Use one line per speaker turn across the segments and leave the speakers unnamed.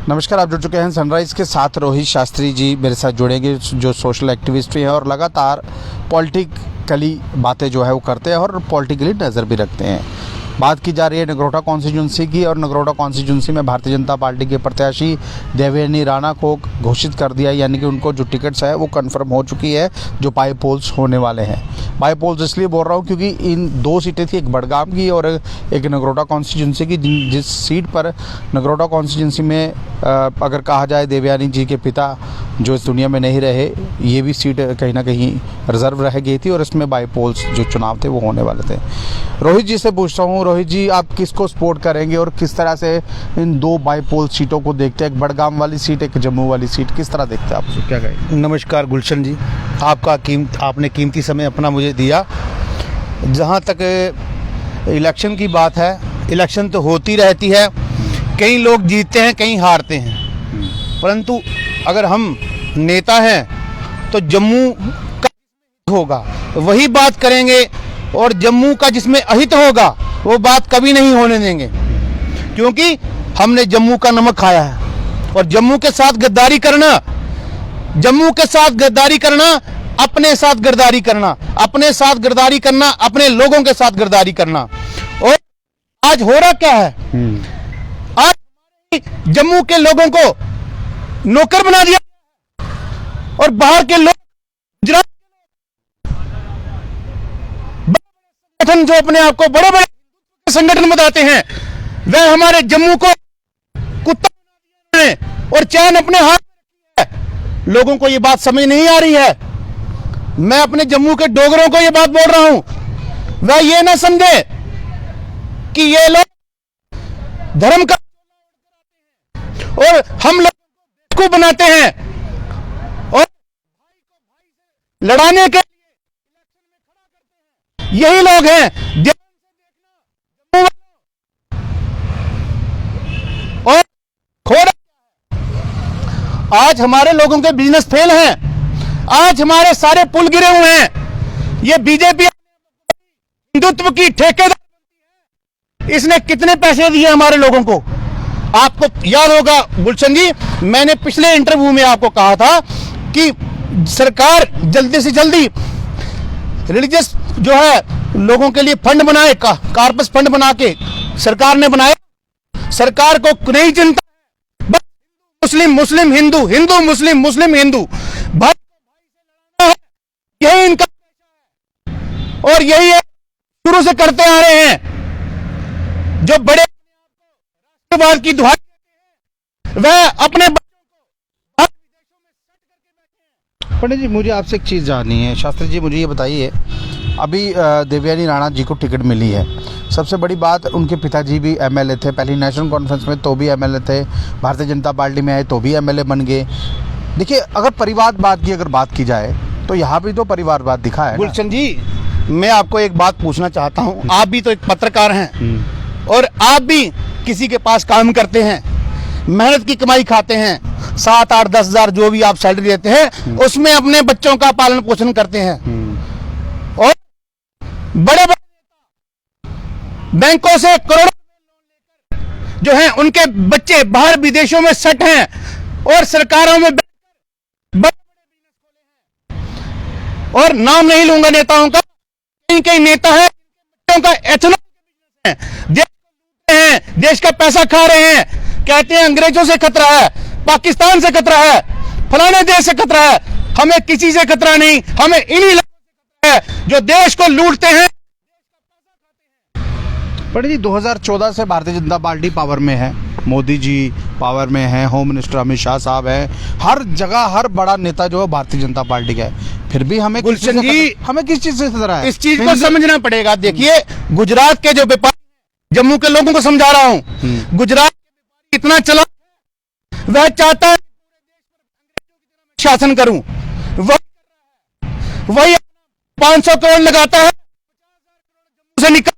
नमस्कार, आप जुड़ चुके हैं सनराइज के साथ। रोहित शास्त्री जी मेरे साथ जुड़ेंगे, जो सोशल एक्टिविस्ट भी हैं और लगातार पॉलिटिकली बातें जो है वो करते हैं और पॉलिटिकली नज़र भी रखते हैं। बात की जा रही है नगरोटा कॉन्स्टिट्यूंसी की, और नगरोटा कॉन्स्टिट्यूंसी में भारतीय जनता पार्टी के प्रत्याशी देवयानी राणा को घोषित कर दिया, यानी कि उनको जो टिकट्स है वो कंफर्म हो चुकी है, जो बाई पोल्स होने वाले हैं। बाई पोल्स इसलिए बोल रहा हूँ क्योंकि इन दो सीटें थी, एक बड़गाम की और एक नगरोटा कॉन्स्टिट्यूंसी की। जिस सीट पर नगरोटा कॉन्स्टिट्यूंसी में अगर कहा जाए देवयानी जी के पिता जो इस दुनिया में नहीं रहे, ये भी सीट कहीं ना कहीं रिजर्व रह गई थी और इसमें बाई पोल्स जो चुनाव थे वो होने वाले थे। रोहित जी से पूछता हूँ, रोहित जी आप किसको सपोर्ट करेंगे और किस तरह से इन दो बाई पोल सीटों को देखते हैं? एक बड़गाम वाली सीट, एक जम्मू वाली सीट, किस तरह देखते हैं आप? क्या कहेंगे?
नमस्कार गुलशन जी, आपने कीमती समय अपना मुझे दिया। जहाँ तक इलेक्शन की बात है, इलेक्शन तो होती रहती है, कई लोग जीतते हैं कई हारते हैं, परंतु अगर हम नेता हैं तो जम्मू का होगा वही बात करेंगे, और जम्मू का जिसमें अहित होगा वो बात कभी नहीं होने देंगे, क्योंकि हमने जम्मू का नमक खाया है। और जम्मू के साथ गद्दारी करना, अपने साथ गद्दारी करना, अपने लोगों के साथ गद्दारी करना। और आज हो रहा क्या है, आज जम्मू के लोगों को नौकर बना दिया और बाहर के लोग गुजरात संगठन जो अपने आप को बड़े बड़े संगठन बताते हैं, वह हमारे जम्मू को कुत्ता बना दिया है और चैन अपने हाथ में है। लोगों को यह बात समझ नहीं आ रही है। मैं अपने जम्मू के डोगरों को यह बात बोल रहा हूं, वह ये ना समझे कि ये लोग धर्म का और हम लोग को बनाते हैं और लड़ाने के यही लोग हैं। और आज हमारे लोगों के बिजनेस फेल हैं, आज हमारे सारे पुल गिरे हुए हैं। ये बीजेपी हिंदुत्व की ठेकेदार, इसने कितने पैसे दिए हमारे लोगों को? आपको याद होगा गुलशन जी, मैंने पिछले इंटरव्यू में आपको कहा था कि सरकार जल्दी से जल्दी रिलीजियस जो है लोगों के लिए फंड बनाए, कार्पस फंड बना के सरकार ने बनाया। सरकार को नहीं चिंता, बस मुस्लिम हिंदू, हिंदू मुस्लिम हिंदू, यही इनका और यही शुरू से करते आ रहे हैं। जो बड़े राष्ट्रवाद की दुहाई वह अपने
पंडित जी, मुझे आपसे एक चीज़ जाननी है। शास्त्री जी मुझे ये बताइए, अभी देवयानी राणा जी को टिकट मिली है। सबसे बड़ी बात, उनके पिताजी भी एमएलए थे, पहली नेशनल कॉन्फ्रेंस में तो भी एमएलए थे, भारतीय जनता पार्टी में आए तो भी एमएलए बन गए। देखिए, अगर परिवारवाद की बात की जाए तो यहाँ भी तो परिवारवाद दिखा है।
गुलशन जी, मैं आपको एक बात पूछना चाहता हूँ। आप भी तो एक पत्रकार हैं और आप भी किसी के पास काम करते हैं, मेहनत की कमाई खाते हैं, 7, 8, 10 हजार जो भी आप सैलरी देते हैं उसमें अपने बच्चों का पालन पोषण करते हैं। और बड़े बड़े बैंकों से करोड़ों जो हैं उनके बच्चे बाहर विदेशों में सेट हैं और सरकारों में और नाम नहीं लूंगा नेताओं का, कई नेता है बच्चों का एथनॉल है, देश का पैसा खा रहे हैं, कहते हैं अंग्रेजों से खतरा है, पाकिस्तान से खतरा है, फलाने देश से खतरा है। हमें किसी से खतरा नहीं, हमें इन्हीं लोगों से है जो देश को लूटते हैं।
पंडित जी, 2014 से भारतीय जनता पार्टी पावर में है, मोदी जी पावर में है, होम मिनिस्टर अमित शाह साहब है, हर जगह हर बड़ा नेता जो है भारतीय जनता पार्टी का है, फिर भी हमें
गुलशन जी,
हमें किस चीज से खतरा है?
इस चीज को समझना पड़ेगा। देखिए, गुजरात के जो व्यापारी, जम्मू के लोगों को समझा रहा हूं, गुजरात इतना चला, वह चाहता है शासन करूं, वही 500 करोड़ लगाता है, उसे निकाल,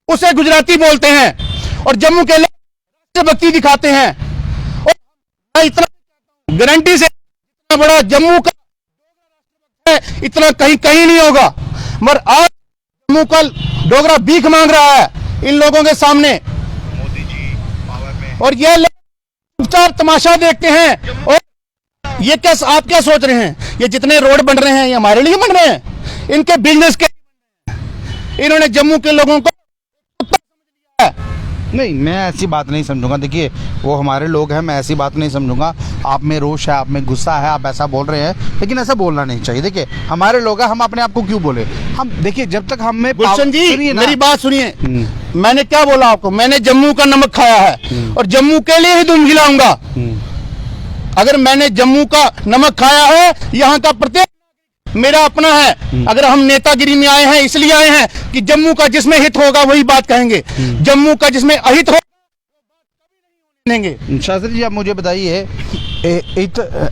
उसे गुजराती बोलते हैं और जम्मू के लोग भक्ति दिखाते हैं। और इतना गारंटी से इतना बड़ा जम्मू का इतना कहीं नहीं होगा, मगर आज जम्मू का डोगरा भीख मांग रहा है इन लोगों के सामने। मोदी जी पावर में और ये लोग चुपचाप तमाशा देखते हैं। और ये क्या आप क्या सोच रहे हैं, ये जितने रोड बन रहे हैं ये हमारे लिए बन रहे हैं? इनके बिजनेस के, इन्होंने जम्मू के लोगों को
नहीं, मैं ऐसी बात नहीं समझूंगा। देखिए, वो हमारे लोग हैं, मैं ऐसी बात नहीं समझूंगा। आप में रोष है, आप में गुस्सा है, आप ऐसा बोल रहे हैं, लेकिन ऐसा बोलना नहीं चाहिए। देखिए, हमारे लोग हैं, हम अपने आप को क्यों बोले? हम देखिए, जब तक हम में
गुलशन जी मेरी बात सुनिए, मैंने क्या बोला आपको? मैंने जम्मू का नमक खाया है और जम्मू के लिए ही दूध खिलाऊंगा। अगर मैंने जम्मू का नमक खाया है, यहाँ का प्रत्येक मेरा अपना है। अगर हम नेतागिरी में आए हैं इसलिए आए हैं कि जम्मू का जिसमें हित होगा वही बात कहेंगे, जम्मू का जिसमें अहित होगा देंगे।
शास्त्री जी, आप मुझे बताइए,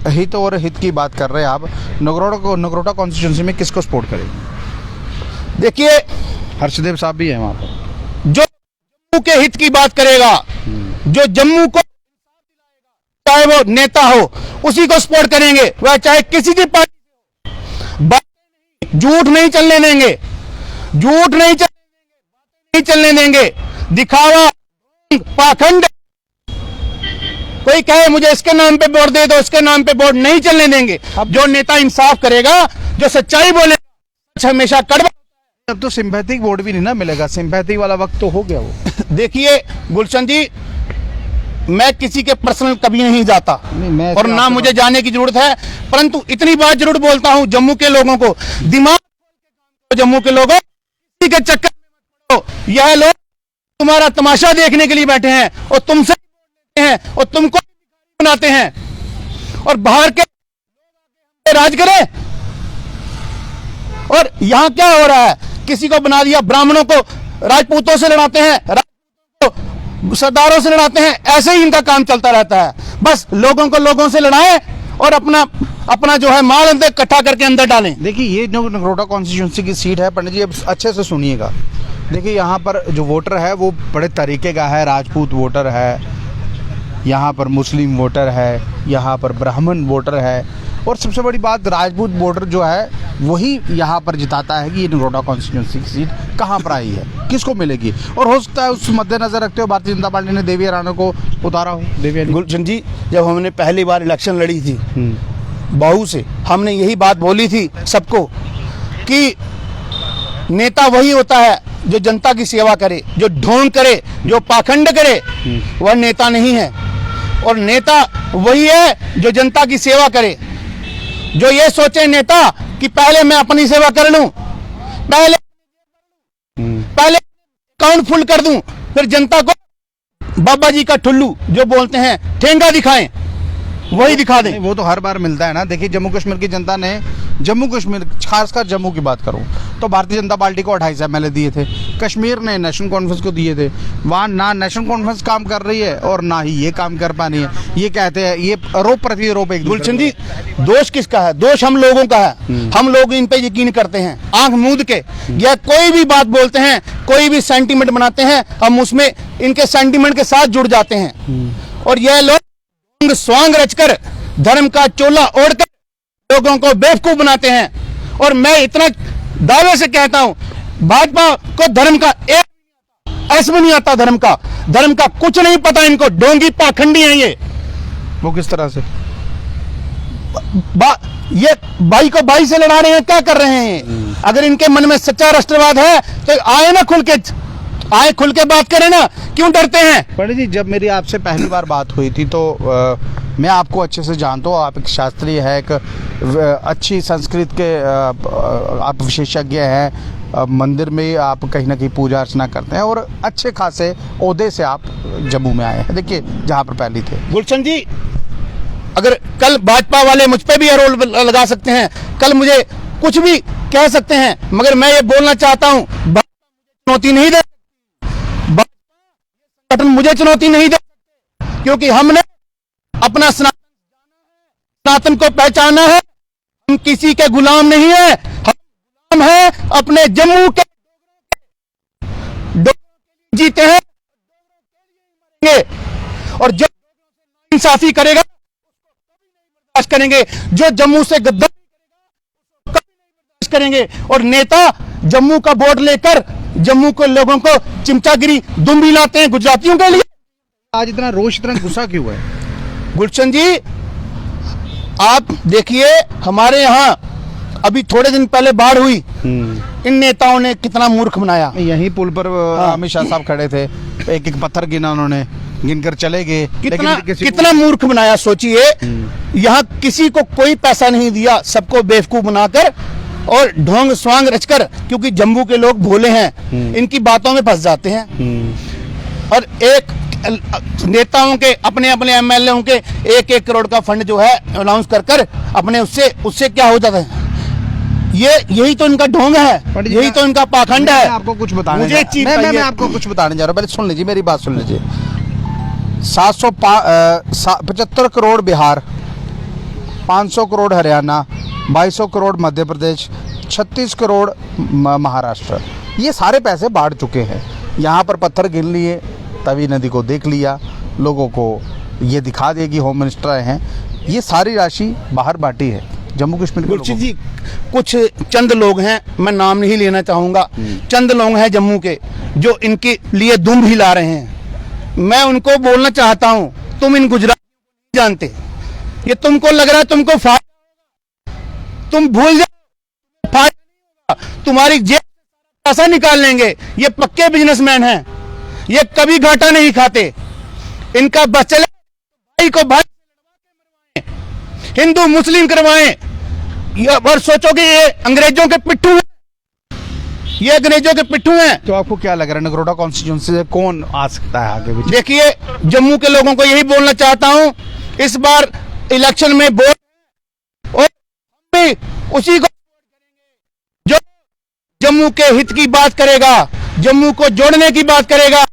हित और हित की बात कर रहे हैं आप, नगरोटा कॉन्स्टिट्यूंसी में किसको सपोर्ट करेंगे?
देखिए,
हर्षदेव साहब भी हैं वहाँ पर।
जो जम्मू के हित की बात करेगा, जो जम्मू को, चाहे वो नेता हो, उसी को सपोर्ट करेंगे, वह चाहे किसी की पार्टी। झूठ नहीं चलने देंगे, झूठ नहीं चलने देंगे, दिखावा, पाखंड। कोई कहे मुझे इसके नाम पे वोट दे दो, इसके नाम पे वोट नहीं चलने देंगे। अब जो नेता इंसाफ करेगा, जो सच्चाई बोलेगा, हमेशा कड़वा।
अब तो सिंपैथिक वोट भी नहीं ना मिलेगा, सिंपैथिक वाला वक्त तो हो गया वो।
देखिए गुलशन जी, मैं किसी के पर्सनल कभी नहीं जाता और ना मुझे जाने की जरूरत है, परंतु इतनी बात जरूर बोलता हूं जम्मू के लोगों को, दिमाग, जम्मू के लोगों किसी के चक्कर में मत पड़ो। यह लोग तुम्हारा तमाशा देखने के लिए बैठे हैं और तुमसे हैं और तुमको बनाते हैं और बाहर के राज करें। और यहां क्या हो रहा है, किसी को बना दिया, ब्राह्मणों को राजपूतों से लड़ाते हैं, सरदारों से लड़ाते हैं, ऐसे ही इनका काम चलता रहता है। बस लोगों को लोगों से लड़ाएं और अपना जो है माल अंदर इकट्ठा करके अंदर डालें।
देखिए, ये जो नगरोटा कॉन्स्टिट्यूंसी की सीट है, पंडित जी अब अच्छे से सुनिएगा। देखिए, यहाँ पर जो वोटर है वो बड़े तरीके का है। राजपूत वोटर है, यहाँ पर मुस्लिम वोटर है, यहाँ पर ब्राह्मण वोटर है, और सबसे बड़ी बात, राजपूत वोटर जो है वही यहाँ पर जिताता है कि ये नगरोटा कॉन्स्टिट्यूंसी की सीट कहाँ पर आई है, किसको मिलेगी। और हो सकता है उस मद्देनजर रखते हुए भारतीय जनता पार्टी ने देवी राणा को उतारा हो। देवी
गुलशन जी, जब हमने पहली बार इलेक्शन लड़ी थी बहू से, हमने यही बात बोली थी सबको कि नेता वही होता है जो जनता की सेवा करे, जो ढोंग करे, जो पाखंड करे, वह नेता नहीं है। और नेता वही है जो जनता की सेवा करे, जो ये सोचे नेता कि पहले मैं अपनी सेवा कर लूं, पहले अकाउंट फुल कर दूं, फिर जनता को बाबा जी का ठुल्लू जो बोलते हैं ठेंगा दिखाएं, वही दिखा दें।
वो तो हर बार मिलता है ना। देखिए, जम्मू कश्मीर की जनता ने, जम्मू कश्मीर खासकर जम्मू की बात करूं तो भारतीय जनता पार्टी को 28 MLA दिए थे, कश्मीर ने नेशनल कॉन्फ्रेंस को दिए थे। वहाँ ना नेशनल कॉन्फ्रेंस काम कर रही है और ना ही ये काम कर पा रही है। ये कहते हैं, ये आरोप प्रति आरोप एक।
गुलशन जी, दोष किसका है? दोष हम लोगों का है। हम लोग इन पे यकीन करते हैं, आंख मूंद के, या कोई भी बात बोलते हैं, कोई भी सेंटीमेंट बनाते हैं, हम उसमें इनके सेंटीमेंट के साथ जुड़ जाते हैं। और यह लोग स्वांग रचकर, धर्म का चोला ओढ़कर लोगों को बेवकूफ बनाते हैं। और मैं इतना दावे से कहता हूं, भाजपा को धर्म का एक ऐसा भी नहीं आता, धर्म का कुछ नहीं पता इनको, डोंगी पाखंडी हैं ये।
वो किस तरह से
ये भाई को भाई से लड़ा रहे हैं, क्या कर रहे हैं? अगर इनके मन में सच्चा राष्ट्रवाद है तो आए ना, खुल के बात करें ना, क्यों डरते हैं?
पंडित जी, जब मेरी आपसे पहली बार बात हुई थी तो मैं आपको अच्छे से जानता हूँ। आप एक शास्त्री है, एक अच्छी संस्कृत के आप विशेषज्ञ हैं, मंदिर में आप कहीं ना कहीं पूजा अर्चना करते हैं और अच्छे खासे ओहदे से आप जम्मू में आए हैं। देखिए, जहाँ पर पहले थे।
गुलशन जी, अगर कल भाजपा वाले मुझ पे भी आरोप लगा सकते हैं, कल मुझे कुछ भी कह सकते हैं, मगर मैं ये बोलना चाहता हूँ, चुनौती नहीं दे, मुझे चुनौती नहीं दे, क्योंकि हमने अपना सनातन को पहचाना है। हम किसी के गुलाम नहीं है, हम गुलाम हैं अपने जम्मू के, जीते हैं। और जो इंसाफी करेगा बर्दाश्त करेंगे, जो जम्मू से गद्दारी बर्दाश्त करेंगे। और नेता जम्मू का वोट लेकर जम्मू के लोगों को चिमचागिरी दुम्बी लाते हैं गुजरातियों के लिए।
आज इतना रोष, इतना गुस्सा क्यों है?
गुलशन जी, आप देखिए हमारे यहाँ अभी थोड़े दिन पहले बाढ़ हुई, इन नेताओं ने कितना मूर्ख बनाया।
यहीं पुल पर अमित शाह साहब खड़े थे, एक एक पत्थर गिना उन्होंने, गिनकर चले गए।
कितना मूर्ख बनाया सोचिए। यहाँ किसी को कोई पैसा नहीं दिया, सबको बेवकूफ बनाकर और ढोंग स्वांग रचकर, क्योंकि जम्मू के लोग भोले हैं, इनकी बातों में फंस जाते हैं। और एक नेताओं के अपने अपने एमएलए के 1-1 करोड़ का फंड जो है अनाउंस कर अपने उससे क्या हो जाता है। यही तो इनका ढोंग है, यही तो इनका पाखंड है।
आपको कुछ बताने
मैं
आपको कुछ बताने जा रहा हूँ, पहले सुन लीजिए, मेरी बात सुन लीजिए। 75 करोड़ बिहार, 500 करोड़ हरियाणा, 2200 करोड़ मध्य प्रदेश, 36 करोड़ महाराष्ट्र, ये सारे पैसे बाढ़ चुके हैं। यहाँ पर पत्थर गिन लिए, तवी नदी को देख लिया, लोगों को ये दिखा दिया कि होम मिनिस्टर आए हैं, ये सारी राशि बाहर बांटी है जम्मू कश्मीर के लोगों।
जी, कुछ चंद लोग हैं, मैं नाम नहीं लेना चाहूँगा, चंद लोग हैं जम्मू के जो इनके लिए दुम भी ला रहे हैं। मैं उनको बोलना चाहता हूँ, तुम इन गुजरात नहीं जानते, ये तुमको लग रहा है तुमको तुम भूल जाओ, फायदा तुम्हारी जेब पैसा निकाल लेंगे। ये पक्के बिजनेसमैन हैं, ये कभी घाटा नहीं खाते। इनका बस चले भाई को भाई हिंदू मुस्लिम करवाएं, और सोचो कि ये अंग्रेजों के पिट्ठू हैं, ये अंग्रेजों के पिट्ठू हैं।
तो आपको क्या लग रहा है, नगरोटा कॉन्स्टिट्यूंसी से कौन आ सकता है आगे?
देखिए, जम्मू के लोगों को यही बोलना चाहता हूं, इस बार इलेक्शन में वोट और भी उसी को जो जम्मू के हित की बात करेगा, जम्मू को जोड़ने की बात करेगा,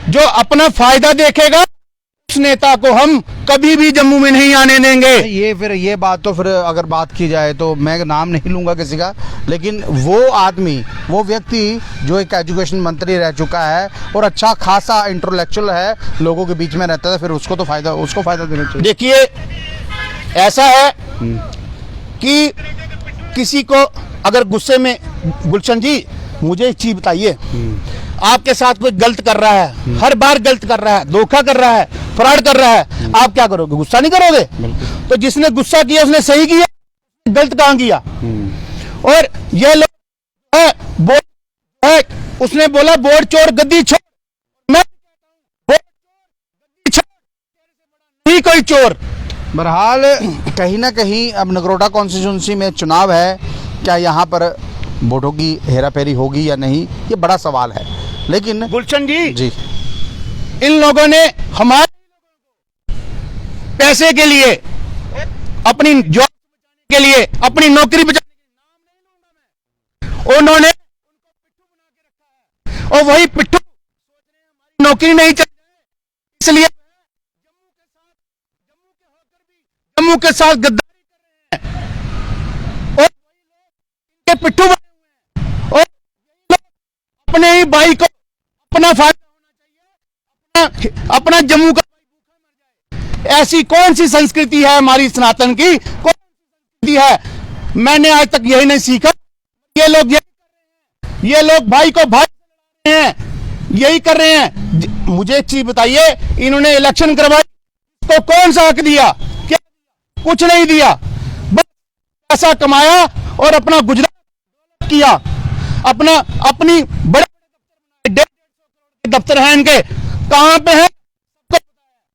जो अपना फायदा देखेगा, उस नेता को हम कभी भी जम्मू में नहीं आने देंगे।
ये बात तो फिर अगर बात की जाए तो मैं नाम नहीं लूंगा किसी का, लेकिन वो आदमी, वो व्यक्ति जो एक एजुकेशन मंत्री रह चुका है और अच्छा खासा इंटेलेक्चुअल है, लोगों के बीच में रहता है, फिर उसको फायदा देना चाहिए।
देखिए, ऐसा है कि किसी को अगर गुस्से में, गुलशन जी मुझे एक चीज बताइए, आपके साथ कोई गलत कर रहा है, हर बार गलत कर रहा है, धोखा कर रहा है, फ्रॉड कर रहा है, आप क्या करोगे? गुस्सा नहीं करोगे? तो जिसने गुस्सा किया उसने सही किया, गलत कहां किया? और ये लोग है, उसने बोला बोर्ड चोर गद्दी छोड़, मैं नहीं कोई चोर।
बहरहाल कहीं ना कहीं अब नगरोटा कॉन्स्टिट्यूंसी में चुनाव है, क्या यहाँ पर वोटों की हेराफेरी होगी या नहीं, ये बड़ा सवाल है। लेकिन
गुलशन जी,
इन
लोगों ने हमारे पैसे के लिए, अपनी जॉब के लिए, अपनी नौकरी बचाने के लिए उन्होंने और वही पिट्ठू नौकरी नहीं चाहिए, इसलिए जम्मू के साथ गद्दारी कर रहे हैं और के पिट्ठू और अपने ही भाई को अपना फायदा होना चाहिए, अपना जम्मू का। ऐसी कौन सी संस्कृति है हमारी सनातन की, कौन सी संस्कृति है? मैंने आज तक यही नहीं सीखा। ये लोग भाई को भाई हैं, यही कर रहे हैं। मुझे एक चीज बताइए, इन्होंने इलेक्शन करवाई तो कौन सा हक दिया? क्या कुछ नहीं दिया, बस पैसा कमाया और अपना गुजरात किया, अपनी बड़े दफ्तर हैं इनके, कहां पे है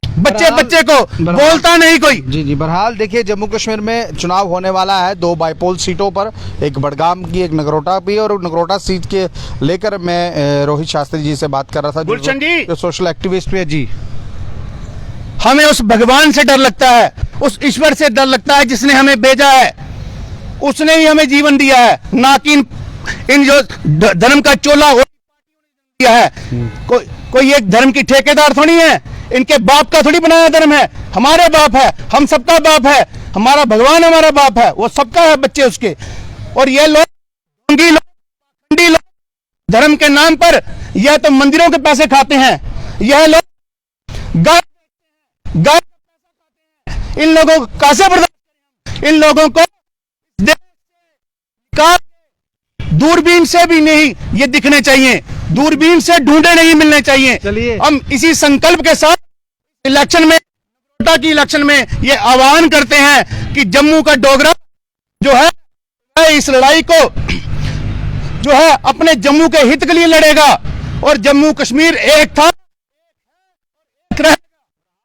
बच्चे को बोलता नहीं कोई।
जी, बहरहाल देखिए, जम्मू कश्मीर में चुनाव होने वाला है 2 बाईपोल सीटों पर, एक बडगाम की, एक नगरोटा की, और नगरोटा सीट के लेकर मैं रोहित शास्त्री जी से बात कर रहा था,
गुलशन जी
जो सोशल एक्टिविस्ट भी है। जी,
हमें उस भगवान से डर लगता है, उस ईश्वर से डर लगता है जिसने हमें भेजा है, उसने ही हमें जीवन दिया है, ना कि इन जो धर्म का चोला दिया है। कोई एक धर्म की ठेकेदार थोड़ी है, इनके बाप का थोड़ी बनाया धर्म है, हमारे बाप है, हम सबका बाप है, हमारा भगवान हमारा बाप है, वो सबका है बच्चे उसके। और ये लोग धर्म के नाम पर यह तो मंदिरों के पैसे खाते हैं, यह लोग गाय इन लोगों को कैसे बर्दाश्त? इन लोगों को दूरबीन से भी नहीं ये दिखने चाहिए, दूरबीन से ढूंढे नहीं मिलने चाहिए।
चलिए,
हम इसी संकल्प के साथ इलेक्शन में लोकसभा की इलेक्शन में ये आह्वान करते हैं कि जम्मू का डोगरा जो है इस लड़ाई को जो है अपने जम्मू के हित के लिए लड़ेगा और जम्मू कश्मीर एक था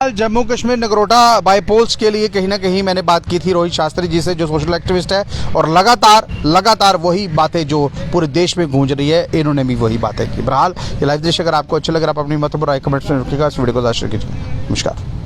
जम्मू कश्मीर नगरोटा बाईपोल्स के लिए कहीं ना कहीं मैंने बात की थी रोहित शास्त्री जी से, जो सोशल एक्टिविस्ट है, और लगातार वही बातें जो पूरे देश में गूंज रही है, इन्होंने भी वही बातें की। बहरहाल ये लाइव दृश्य अगर आपको अच्छे लगे, आप अपनी महत्वपूर्ण राय कमेंट्स में रखिएगा। इस वीडियो को शेयर कीजिए। नमस्कार।